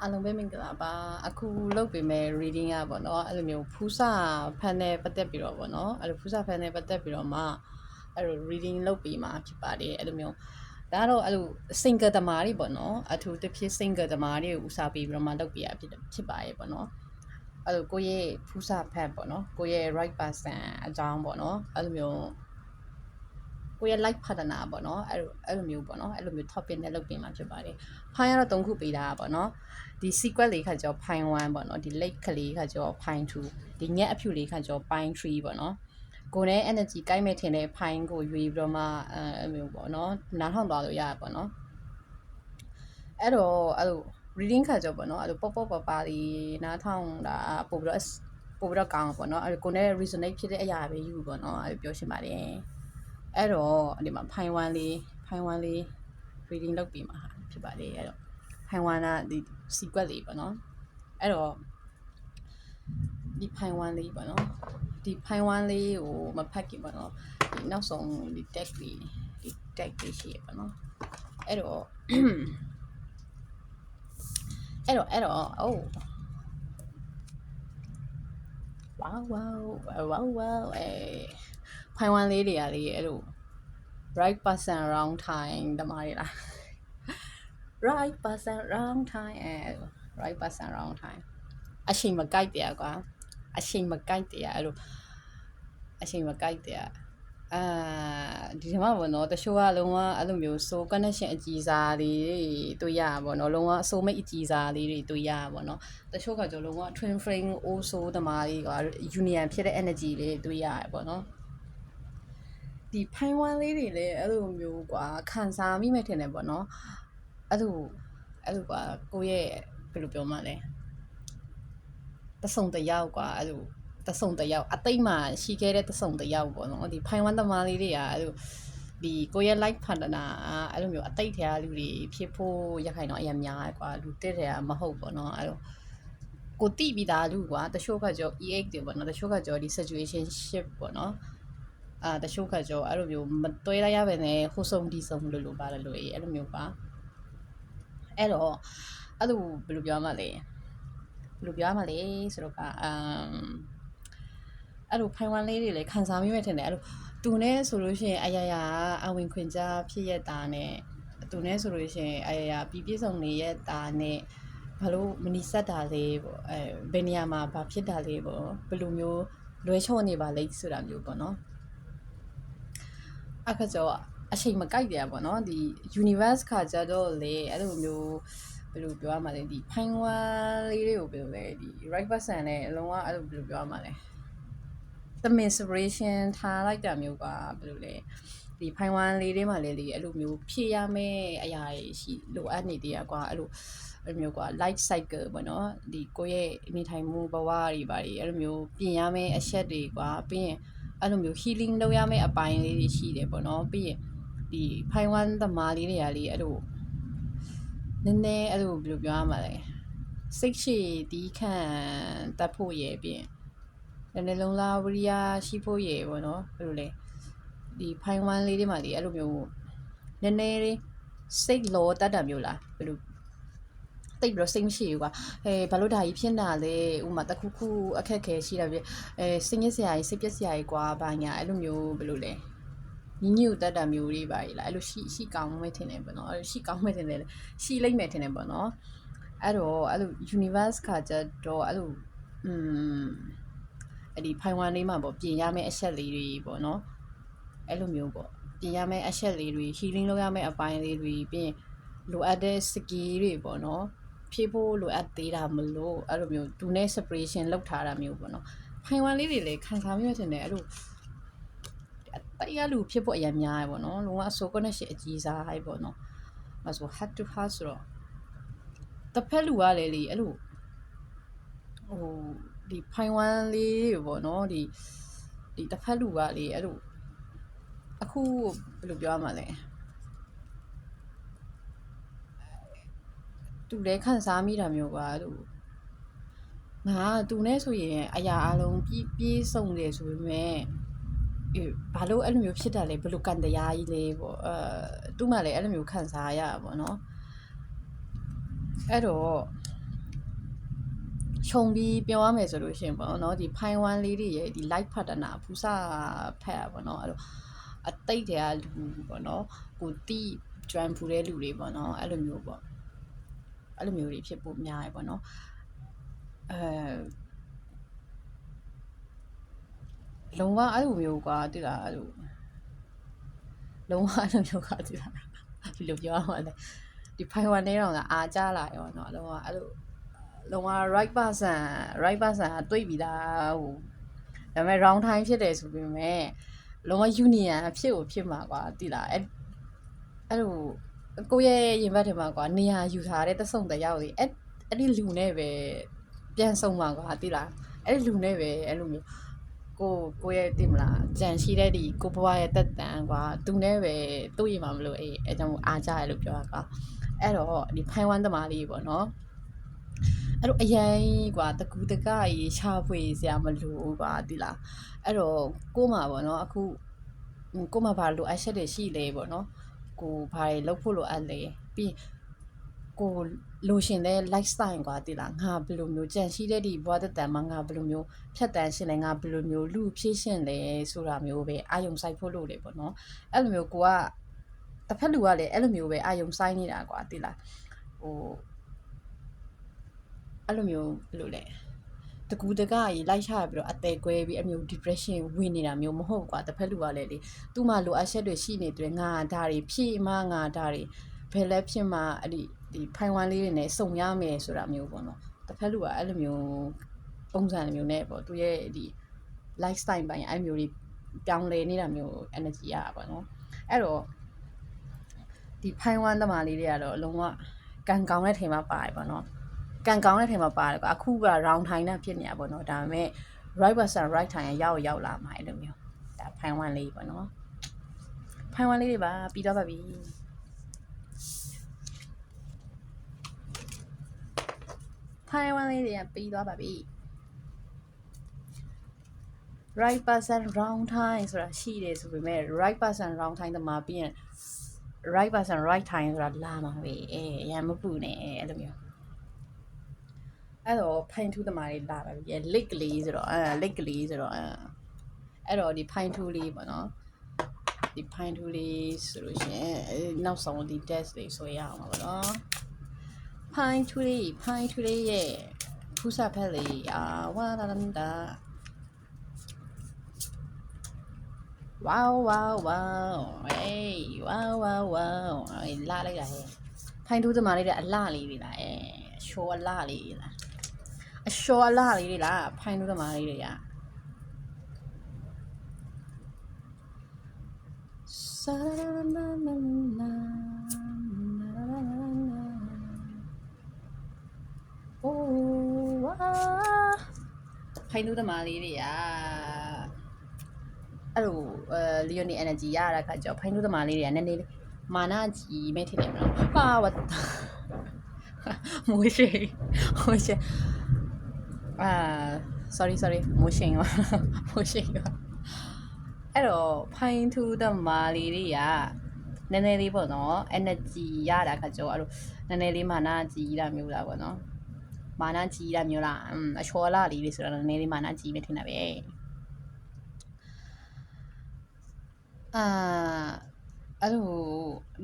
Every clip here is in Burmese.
အားလုံးပဲမင်္ဂလာပါအခုလုပ်ပေးမယ် reading อ่ะပေါ့เนาะအဲ့လိုမျိုးဖူးစာဖန်နဲ့ပတ်သက်ပြီးတော့ပေါ့เนาะအဲ့လိုဖူးစာဖန်နဲ့ပတ်သက်ပြီးတော့မှအဲ့လို reading လုပ်ပေးမှာဖြစ်ပါတယ်အဲ့လိုမျိုးဒါကတော့အဲ့လို single သမားတွေပေါ့เนาะအထူးသဖြင့် single သမားတွေကိုဦးစားပေးပြီးတော့မှလုပ်ပေးရဖြစ်ပါရဲ့ပေါ့เนาะအဲ့လိုကိုယ့်ရဲ့ဖူးစာဖန်ပေါ့เนาะကိုယ့်ရဲ့ right person အကြောင်းပေါ့เนาะအဲ့လိုမျိုးကိုယ့်ရဲ့ life partner ပေါ့เนาะအဲ့လိုမျိုးပေါ့เนาะအဲ့လိုမျိုး topic နဲ့လုပ်ပေးမှာဖြစ်ပါတယ်ဖိုင်ကတော့3ခုပေးတာပေါ့เนาะဒီ sequence လေးခါကျော် pine 1ပေါ့เนาะဒီ lake ကလေးခါကျော် pine 2ဒီညက်အဖြူလေးခါကျော် pine 3ပေါ့เนาะကိုယ်နဲ့ energy ကိုက်မဲ့ထင်တဲ့ pine ကိုရွေးပြီးတော့မှအဲ့လိုပေါ့เนาะနားထောင်သွားလို့ရပါပေါ့เนาะအဲ့တော့အဲ့လို reading ခါကျော်ပေါ့เนาะအဲ့လိုပေါ့ပလေးနားထောင်တာပို့ပြီးတော့ကောင်းပေါ့เนาะအဲ့ကိုယ်နဲ့ resonate ဖြစ်တဲ့အရာပဲယူပေါ့เนาะအဲ့ပြောရှင်းပါတယ်အဲ့တော့ဒီမှာ pine 1လေး reading လုပ်ပြီးမှာဖြစ်ပါတယ်အဲ့တော့ဖိုင်ဝမ်ကဒီ sequence လေးပေါ့နော်အဲ့တော့ဒီဖိုင်ဝမ်လေးပေါ့နော်ဒီဖိုင်ဝမ်လေးကိုမဖတ်ခင်ပေါ့နော်ဒီနောက်ဆုံးဒီ tag လေးရှိရပေါ့နော်အဲ့တော့အိုးဝေါဖိုင်ဝမ်လေးတွေကလေအဲ့လို right person wrong time တမားတွေလား right person wrong time right person wrong time အချိန်မကိုက်တရားကွာအချိန်မကိုက်တရားအဲ့လိုအချိန်မကိုက်တရားဒီမှာပေါ့နော်တချို့ကလုံးဝအဲ့လိုမျိုး soul connection အကြည်စားလေးတွေတွေ့ရပါဘောနော်လုံးဝ soul mate အကြည်စားလေးတွေတွေ့ရပါဘောနော်တချို့ကကြောလုံးဝ twin flame old soul တမားလေးကွာ union ဖြစ်တဲ့ energy လေးတွေ့ရပါဘောနော်ဒီဖိုင်ဝမ်လေးတွေလည်းအဲ့လိုမျိုးကွာခံစားမိမဲ့ထင်တယ်ပေါ့နော်အဲ့လိုကွာကိုယ့်ရဲ့ဘယ်လိုပြောမှလဲတဆုံတယောက်ကွာအဲ့လိုတဆုံတယောက်အသိမှရှိခဲ့တဲ့တဆုံတယောက်ပေါ့နော်ဒီဖိုင်ဝမ်သမားလေးတွေကအဲ့လိုဒီကိုယ့်ရဲ့ life partner အဲ့လိုမျိုးအသိထဲကလူတွေဖြစ်ဖို့ရခိုင်တော့အရင်များကွာလူတစ်ထဲကမဟုတ်ပေါ့နော်အဲ့လိုကိုတိပြီးသားလူကွာတချို့ကကြော EX တွေပေါ့နော်တချို့ကကြောဒီ situationship ပေါ့နော်တချို့ကကြောအဲ့လိုမျိုးမတွဲလိုက်ရပဲနဲ့ဟိုဆုံးဒီဆုံးလို့ပါလို့အဲ့လိုမျိုးပါအဲ့တော့အဲ့လိုဘယ်လိုပြောမှလဲဆိုတော့အဲ့လိုဖိုင်ဝမ်လေးတွေလည်းခံစားမိမဲ့ထင်တယ်အဲ့လိုသူနဲ့ဆိုလို့ရှိရင်အရာရာအဝင်ခွင်ကြဖြစ်ရတာနဲ့သူနဲ့ဆိုလို့ရှိရင်အရာရာပြည့်စုံနေရတာနဲ့ဘာလို့မနီဆက်တာလေးပေါ့ဘယ်နေရာမှာဘာဖြစ်တာလေးပေါ့ဘယ်လိုမျိုးလွဲချော့နေပါလိမ့်ဆိုတာမျိုးပေါ့နော်အခါကျတော့အချိန်မကိုက်တယ်ပေါ့နော်ဒီ universe ခါကြတော့လေအဲ့လိုမျိုးဘယ်လိုပြောရမှာလဲဒီဖိုင်ဝမ်လေးတွေကိုပြောလဲဒီ right person နဲ့အလုံးဝအဲ့လိုဘယ်လိုပြောရမှာလဲthe inspiration ထားလိုက်တာမျိုးကဘယ်လိုလဲဒီဖိုင်ဝမ်လေးတွေမှာလေအဲ့လိုမျိုးဖြည့်ရမယ့်အရာရှိလိုအပ်နေသေးကွာအဲ့လိုမျိုးကွာ life cycle ပေါ့နော်ဒီကိုယ့်ရဲ့နေထိုင်မှုဘဝတွေပါအဲ့လိုမျိုးပြင်ရမယ့်အချက်တွေကွာပြီးရင်အဲ့လိုမျိုး healing လုပ်ရမယ့်အပိုင်းလေးတွေရှိတယ်ပေါ့နော်ပြီးရင်ဒီဖိုင်ဝမ်သမားလေးတွေကလေအဲ့လိုနည်းနည်းအဲ့လိုဘယ်လိုပြောရမှာလဲစိတ်ရှိတီးခံတတ်ဖို့ရပြင်နည်းနည်းလုံးလာဝရိယရှိဖို့ရပေါ့နော်ဘယ်လိုလဲဒီဖိုင်ဝမ်လေးတွေမှာလေအဲ့လိုမျိုးနည်းနည်းလေးစိတ်လောတတ်တာမျိုးလားဘယ်လိုတိတ်ပြီးတော့စိတ်မရှိဘူးကွာဘာလို့ဒါကြီးဖြစ်တာလဲဥမာတခုခုအခက်ခဲရှိတာပြစိတ်ညစ်စရာကြီးစိတ်ပြက်စရာကြီးကွာဘာညာအဲ့လိုမျိုးဘယ်လိုလဲညညတတ်တာမျိုးတွေပါလားအဲ့လိုရှိကောင်းမဲ့ထင်တယ်ပေါ့နော်အဲ့လိုရှိကောင်းမဲ့ထင်တယ်ရှိလိမ့်မယ်ထင်တယ်ပေါ့နော်အဲ့တော့အဲ့လို universe ခါကြတော့အဲ့လိုအဲ့ဒီဖိုင်ဝမ်လေးမှာပေါ့ပြင်ရမယ့်အချက်လေးတွေပေါ့နော်အဲ့လိုမျိုးပေါ့ပြင်ရမယ့်အချက်လေးတွေ healing လုပ်ရမယ့်အပိုင်းလေးတွေပြင်လိုအပ်တဲ့ skill တွေပေါ့နော်ဖြည့်ဖို့လိုအပ်သေးတာမလို့အဲ့လိုမျိုးသူနဲ့ separation လုပ်ထားတာမျိုးပေါ့နော်ဖိုင်ဝမ်လေးတွေလည်းခံစားမိမှထင်တယ်အဲ့လိုတရားလူဖြစ်ဖို့အရင်များရပေါ့နော်လုံးဝ soul connection အကြီးစားဟိုက်ပေါ့နော်အဲ့ဆို heart to heart ဆိုတော့တစ်ဖက်လူကလည်းလေအဲ့လိုဟိုဒီဖိုင်ဝမ်လေးပေါ့နော်ဒီတစ်ဖက်လူကလေအဲ့လိုအခုဘယ်လိုပြောရမှာလဲသူလည်းခံစားမိတာမျိုးကအဲ့လိုငါသူနဲ့ဆိုရင်အရာအလုံးပြေးစုံတယ်ဆိုပေမဲ့ဘာလို့အဲ့လိုမျိုးဖြစ်တာလဲဘယ်လိုကန်တရားကြီးလဲပေါ့သူ့မှလည်းအဲ့လိုမျိုးခံစားရတာပေါ့နော်အဲ့တော့ ခြုံပြီးပြောရမယ်ဆိုလို့ရှိရင်ပေါ့နော်ဒီဖိုင်ဝမ်လေးတွေရဲ့ဒီ light partner ဖူးစာဖက်ပေါ့နော်အဲ့လိုအတိတ်တွေကလူပေါ့နော်ကိုတိကျွမ်းဖူးတဲ့လူတွေပေါ့နော်အဲ့လိုမျိုးပေါ့အဲ့လိုမျိုးတွေဖြစ်ဖို့များရပေါ့နော်လုံးဝအဲ့လိုမျိုးကွာတိလားအဲ့လိုလုံးဝအဲ့လိုမျိုးကွာတိလားဒီလိုပြောရမှာလဲဒီဖိုင်ဝမ်လေးတော့ကအားကြလာရောเนาะလုံးဝအဲ့လိုလုံးဝ right person ကတွေ့ပြီလားဟိုဒါပေမဲ့ round time ဖြစ်တယ်ဆိုပေမဲ့လုံးဝ union အဖြစ်ကိုဖြစ်မှာကွာတိလားအဲ့လိုကိုယ့်ရဲ့ရင်ဘတ်ထဲမှာကွာနေရာယူထားတဲ့တဆုံတယောက်ကြီးအဲ့ဒီလူနဲ့ပဲပြန်ဆုံမှာကွာတိလားအဲ့ဒီလူနဲ့ပဲအဲ့လိုမျိုးကိုရဲ့တိမလားကြံရှိတဲ့ဒီကိုဘွားရဲ့တက်တန်ကွာသူနဲ့ပဲတွေ့ရမှာမလို့အဲ့ကြောင့်အားကြရလို့ပြောတာကွာအဲ့တော့ဒီဖိုင်ဝမ်သမားလေးပေါ့နော်အဲ့တော့အရင်ကွာတကူတကကြီးရှာဖွေစရာမလိုဘူးကွာတိလားအဲ့တော့ကိုမှာပေါ့နော်အခုကိုမှာဘာလိုအပ်ချက်တွေရှိလဲပေါ့နော်ကိုဘာတွေလုပ်ဖို့လိုအပ်လဲပြီးကိုလိုရှင်တဲ့ lifestyle ကွာတိလားငါဘယ်လိုမျိုးကြံရှိတဲ့ဒီဘဝတတန်မှာငါဘယ်လိုမျိုးဖြတ်တန်းရှင်လဲငါဘယ်လိုမျိုးလူဖြည့်ရှင်လဲဆိုတာမျိုးပဲအာယုံဆိုင်ဖို့လို့လေပေါ့နော်အဲ့လိုမျိုးကိုကတစ်ဖက်လူကလည်းအဲ့လိုမျိုးပဲအာယုံဆိုင်နေတာကွာတိလားဟိုအဲ့လိုမျိုးဘယ်လိုလဲတကူတကကြီးလိုက်ချပြီးတော့အသေးကွဲပြီးအမျိုး depression ဝင်နေတာမျိုးမဟုတ်ကွာတစ်ဖက်လူကလည်းလေသူ့မှာလိုအပ်ချက်တွေရှိနေတယ်ငါဒါတွေဖြည့်မှငါဒါတွေဘယ်လဲဖြစ်မှအဲ့ဒီဖိုင်ဝမ်လေးတွေနဲ့စုံရမယ်ဆိုတာမျိုးပေါ့နော်တစ်ဖက်လူကအဲ့လိုမျိုးပုံစံမျိုးနဲ့ပေါ့သူရဲ့ဒီ lifestyle ပိုင်းအဲ့မျိုးတွေပြောင်းလဲနေတာမျိုး energy ရတာပေါ့နော်အဲ့တော့ဒီဖိုင်ဝမ်သမားလေးတွေကတော့အလုံးဝကန်ကောင်းတဲ့ထဲမှာပါတယ်ပေါ့နော်ကန်ကောင်းတဲ့ထဲမှာပါတယ်ကွာအခုက round time နဲ့ဖြစ်နေတာပေါ့နော်ဒါပေမဲ့ right person right time ရောက်လာမှာအဲ့လိုမျိုးဒါဖိုင်ဝမ်လေးပေါ့နော်ဖိုင်ဝမ်လေးတွေပါပြီးတော့ပါပြီဖိုင်ဝမ်လေးတွေကပြီးသွားပါပြီ right person round time ဆိုတာရှိတယ်ဆိုပေမဲ့ right person round time တမှာပြီးရင် right person right time ဆိုတာလာမှာပဲရမ်းမပူနဲ့အဲ့လိုမျိုးအဲ့တော့ဖိုင်ထူးတမားလေးလာပါပြီ link ကလေးဆိုတော့link ကလေးဆိုတော့အဲ့တော့ဒီဖိုင်ထူးလေးပေါ့နော်ဒီဖိုင်ထူးလေးဆိုလို့ရှိရင်နောက်ဆုံးဒီ test လေးဆိုရအောင်ပါပေါ့နော်ဖိုင်ထူးလေးရဲ့ဖူးစာဖက်လေးဝါလာလာ wow wow wow လာလိုက်တာဟဲ့ဖိုင်ထူးသမားလေးတဲ့အလှလေးတွေလားရှိုးအလှလေးတွေလားအရှိုးအလှလေးတွေလားဖိုင်ထူးသမားလေးတွေကစာလာလာလာလာအိုးဝါဖိုင်ထူးသမားလေးတွေကအဲ့လိုလီယိုနီ energy ရတဲ့ခါကျတော့ဖိုင်ထူးသမားလေးတွေကနည်းနည်းမာနကြီးမဲ့ထင်တယ်မလားဟာဝတ်မိုးရှိsorry မိုးရှိရောအဲ့တော့ဖိုင်ထူးသမားလေးတွေကနည်းနည်းလေးပေါ့နော် energy ရတဲ့ခါကျတော့အဲ့လိုနည်းနည်းလေးမာနကြီးတာမျိုးလားပေါ့နော်မာနကြီးတာမျိုးလားအချောလာလေးတွေဆိုတော့နည်းနည်းလေးမာနကြီးမဲ့ထင်တာပဲအဲ့လို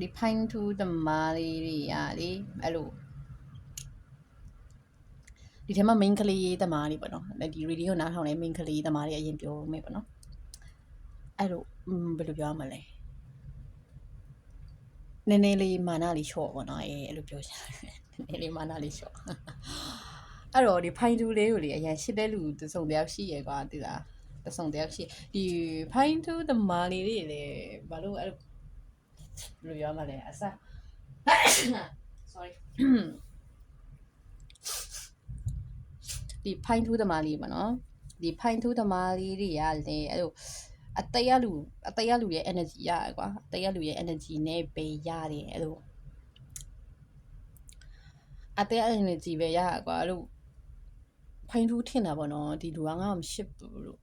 ဒီဖိုင်ထူးသမားလေးတွေကလေအဲ့လိုဒီထဲမှာ main ကလေးသမားလေးပေါ့နော်ဒီ reading ကိုနားထောင်တဲ့ main ကလေးသမားတွေအရင်ပြောမယ်ပေါ့နော်အဲ့လိုဘယ်လိုပြောရမလဲနည်းနည်းလေးမာနလေးချော့ပေါ့နော်အဲ့လိုပြောချင်တယ်နည်းနည်းလေးမာနလေးချော့အဲ့တော့ဒီဖိုင်ထူးလေးကိုလေအရင်ရှစ်တဲ့လူတစုံတယောက်ရှိရကွာတိလားတစုံတယောက်ရှိဒီဖိုင်ထူးသမားလေးတွေလေဘာလို့အဲ့လိုပြောမှလဲအစား sorry ဒီဖိုင်ထူးသမားလေးပေါ့နော်ဒီဖိုင်ထူးသမားလေးတွေကလည်းအဲ့လိုအတရလူရဲ့ energy ရကွာအတရလူရဲ့ energy နဲ့ပဲရတယ်အဲ့လိုအတရ energy ပဲရကွာအဲ့လိုဖိုင်ထူးထင်တာပေါ့နော်ဒီလူကငါ့ကိုမရှစ်ဘူးလို့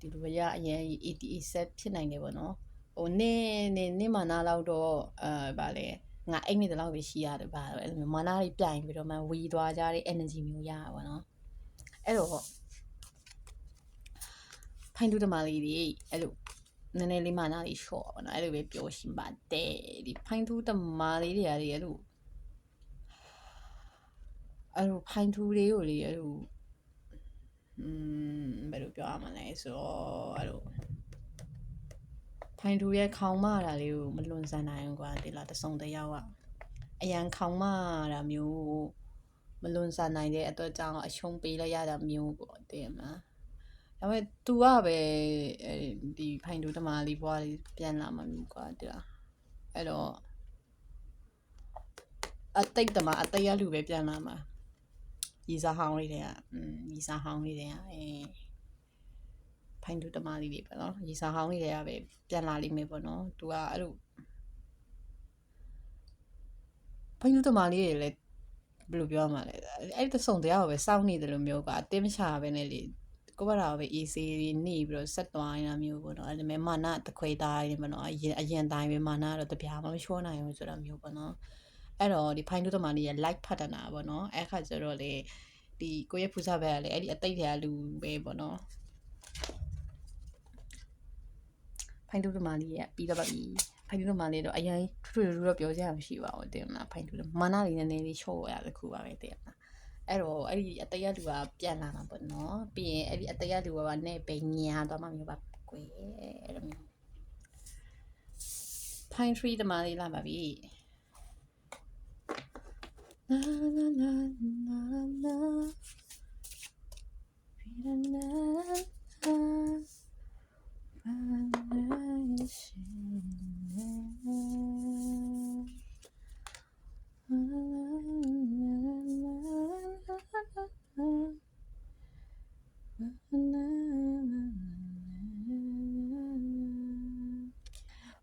ဒီလူကအရင်88 set ဖြစ်နိုင်တယ်ပေါ့နော်ဟိုနင်းမာနာလောက်တော့ဗာလဲငါအိတ်နေတလောက်ပဲရှိရတယ်ဗာအဲ့လိုမျိုးမာနာတွေပြိုင်ပြီးတော့မှဝီသွားကြတဲ့ energy မျိုးရပါပေါ့နော် အဲ့တော့ဖိုင်တူတမာလေးတွေအဲ့လိုနည်းနည်းလေးမှနားလေးရှော့ပါနော်အဲ့လိုပဲပြောရှင်ပါတယ်ဒီဖိုင်တူတမာလေးတွေအဲ့လိုဖိုင်တူတွေကိုလေအဲ့လိုဘယ်လိုပြောရမလဲဆိုတော့အဲ့လိုဖိုင်တူရဲ့ခေါင်းမတာလေးကိုမလွန်ဆန်နိုင်ဘူးကွာဒီလားတစုံတယောက်ကအရန်ခေါင်းမတာမျိုးမလွန်ဆန်နိုင်တဲ့အတွက်ကြောင့်အရှုံးပေးလိုက်ရတာမျိုးပေါ့တည်မလားဒါပေမဲ့ तू ကပဲဒီဖိုင်တူတမာလေးဘွားလေးပြန်လာမှမျိုးကွာတည်လားအဲ့တော့အတိတ်တမာအတိတ်ရလူပဲပြန်လာမှာရီစာဟောင်းလေးတွေကရီစာဟောင်းလေးတွေကဖိုင်တူတမာလေးတွေပဲနော်ရီစာဟောင်းလေးတွေကပဲပြန်လာလိမ့်မယ်ပေါ့နော် तू ကအဲ့လိုဖိုင်တူတမာလေးတွေလည်းဘယ်လိုပြောမှလဲအဲ့တဆုံတရားကိုပဲစောင့်နေတယ်လို့မျိုးကအတင်းမချပဲနဲ့လေကိုဘရာကိုပဲ AC နေပြီးတော့ဆက်သွားနေတာမျိုးပေါ့နော်အဲ့ဒါမဲ့မာနတခွေသားနေပေါ့နော်အရင်တိုင်းပဲမာနတော့တပြားမှမလျှောနိုင်ဘူးဆိုတာမျိုးပေါ့နော်အဲ့တော့ဒီဖိုင်တူတမာလေးရဲ့ like ဖတ်တာနာပေါ့နော်အဲ့ခါကျတော့လေဒီကိုရဲ့ဖူးစားဘက်ကလေအဲ့ဒီအတိတ်တွေကလူပဲပေါ့နော်ဖိုင်တူတမာလေးရဲ့ပြီးတော့ပါပြီဖိုင်တူတမာလေးတော့အရင်ထူထူတော့ပြောကြရမရှိပါဘူးတင်မလားဖိုင်တူမာနလေးနည်းနည်းလေးချော့ရတခုပါပဲတင်မလားအဲ့တော့အဲ့ဒီအတရလူကပြန်လာမှာပေါ့နော်ပြီးရင်အဲ့ဒီအတရလူကနဲ့ပဲညာသွားမှမျိုးပါကွယ်အဲ့လိုမျိုး Pine Tree တမားလေးလာပါပြီလာလာလာလာလာ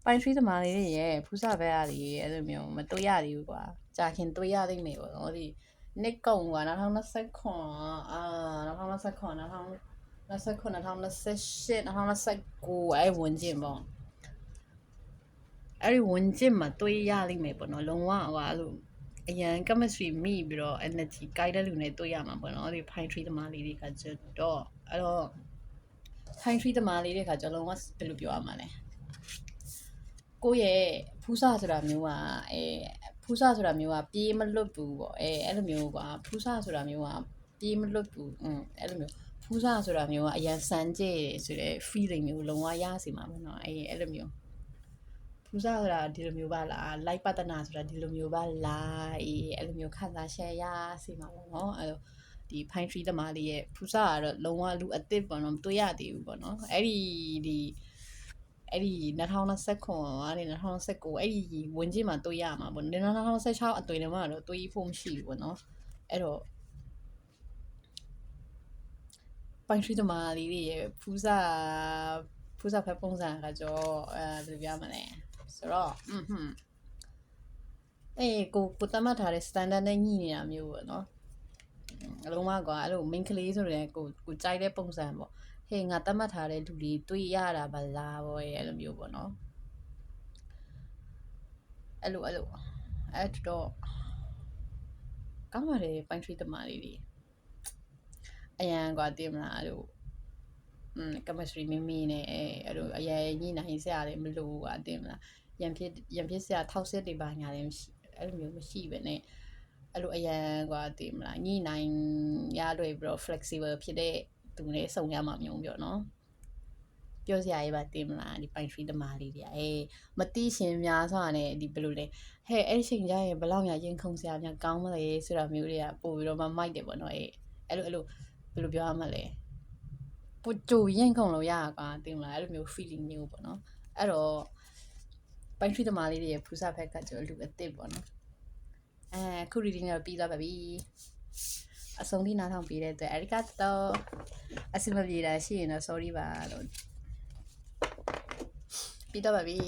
ပိုင်ထရီသမားလေးတွေရဲ့ဖူးစာဘက်ကလေးအဲ့လိုမျိုးမတွေ့ရသေးဘူးကွာကြာခင်တွေ့ရသိမ့်မယ်ပေါ့နော်ဒီနှစ်ကုံက2029အဲ့ဝင်ကျင်ပေါ့အဲ့ဒီဝင်ကျင်မှာတွေ့ရလိမ့်မယ်ပေါ့နော်လုံးဝဟိုအဲ့လိုအရန် chemistry မိပြီးတော့ energy ကိုက်တဲ့လူနဲ့တွေ့ရမှာပေါ့နော်ဒီ pine tree သမားလေးတွေကကျတော့အဲ့တော့ pine tree သမားလေးတွေကကျလုံးဝဘယ်လိုပြောရမှာလဲကိုယ့်ရဲ့ဖူးစာဆိုတာမျိုးကဖူးစာဆိုတာမျိုးကပြေးမလွတ်ဘူးပေါ့အဲ့လိုမျိုးကွာဖူးစာဆိုတာမျိုးကပြေးမလွတ်ဘူးအဲ့လိုမျိုးဖူးစာဆိုတာမျိုးကအရန်စမ်းကြည့်ဆိုတဲ့ feeling မျိုးလုံးဝရစီမှာပေါ့နော်အဲ့လိုမျိုးဖူးစာဆိုတာဒီလိုမျိုးပါလား like ပတနာဆိုတာဒီလိုမျိုးပါလားအဲ့လိုမျိုးခံစားချက်ရစီမှာပေါ့နော်အဲ့လိုဒီ pine tree သမားလေးရဲ့ဖူးစာကတော့လုံးဝလူအစ်စ်ပေါ့နော်မတွေ့ရသေးဘူးပေါ့နော်အဲ့ဒီ2029ကနေ2019အဲ့ဒီဝင်ကြီးမှာတွေ့ရမှာပေါ့2016အသွင်ထဲမှာတော့တွေ့ဖို့မရှိဘူးပေါ့နော်အဲ့တော့ပိုင်ထရီတမာလေးတွေရဲ့ဖူးစာဖက်ပုံစံကကြောဘယ်လိုပြောမလဲဆိုတော့ကိုတတ်မှတ်ထားတဲ့ standard နဲ့ညှိနေတာမျိုးပေါ့နော်အလုံးဝကွာအဲ့လို main ကလေးဆိုတဲ့ကိုကြိုက်တဲ့ပုံစံပေါ့ဟေးငါတတ်မှတ်ထားတဲ့လူတွေတွေ့ရတာဗလားပေါ့အဲ့လိုမျိုးပေါ့နော်အဲ့လိုတော့ကောင်းပါတယ်ပိုင်ထရီတမာလေးတွေအရန်ကွာတင်မလားအဲ့လိုchemistry မင်းနဲ့အဲ့လိုအရင်ညှိနှိုင်းစရာလည်းမလိုကွာတင်မလားရန်ဖြစ်စရာထောက်ဆက်တွေပါညာလည်းမရှိအဲ့လိုမျိုးမရှိပဲနဲ့အဲ့လိုအရန်ကွာတင်မလားညှိနှိုင်းရလွယ်ပြီးတော့ flexible ဖြစ်တဲ့သူနဲ့စုံရမှာမျိုးပြောနော်ပြောစရာရေးပါတင်မလားဒီပိုင်ထရီတမာလေးတွေမတိရှင်များစွာနဲ့ဒီဘယ်လိုလဲဟဲ့အဲ့ချိန်ကျရင်ဘယ်လောက်များရင်ခုန်စရာများကောင်းမလဲဆိုတာမျိုးတွေကပို့ပြီးတော့မှမိုက်တယ်ပေါ့နော်အဲ့လိုဘယ်လိုပြောရမလဲပို့ကြိုရင်ခုန်လို့ရကွာတင်မလားအဲ့လိုမျိုး feeling မျိုးပေါ့နော်အဲ့တော့ပိုင်ထရီတမာလေးတွေရဲ့ဖူးစာဖက်ကကျော်လူအစ်စ်ပေါ့နော်ခု reading တော့ပြီးသွားပါပြီအဆုံးထိနားထောင်ပေးတဲ့အတွက်အရိကတော့အဆင်မပြေတာရှိရင်တော့ sorry ပါလို့ပြီးတော့ပါပြီ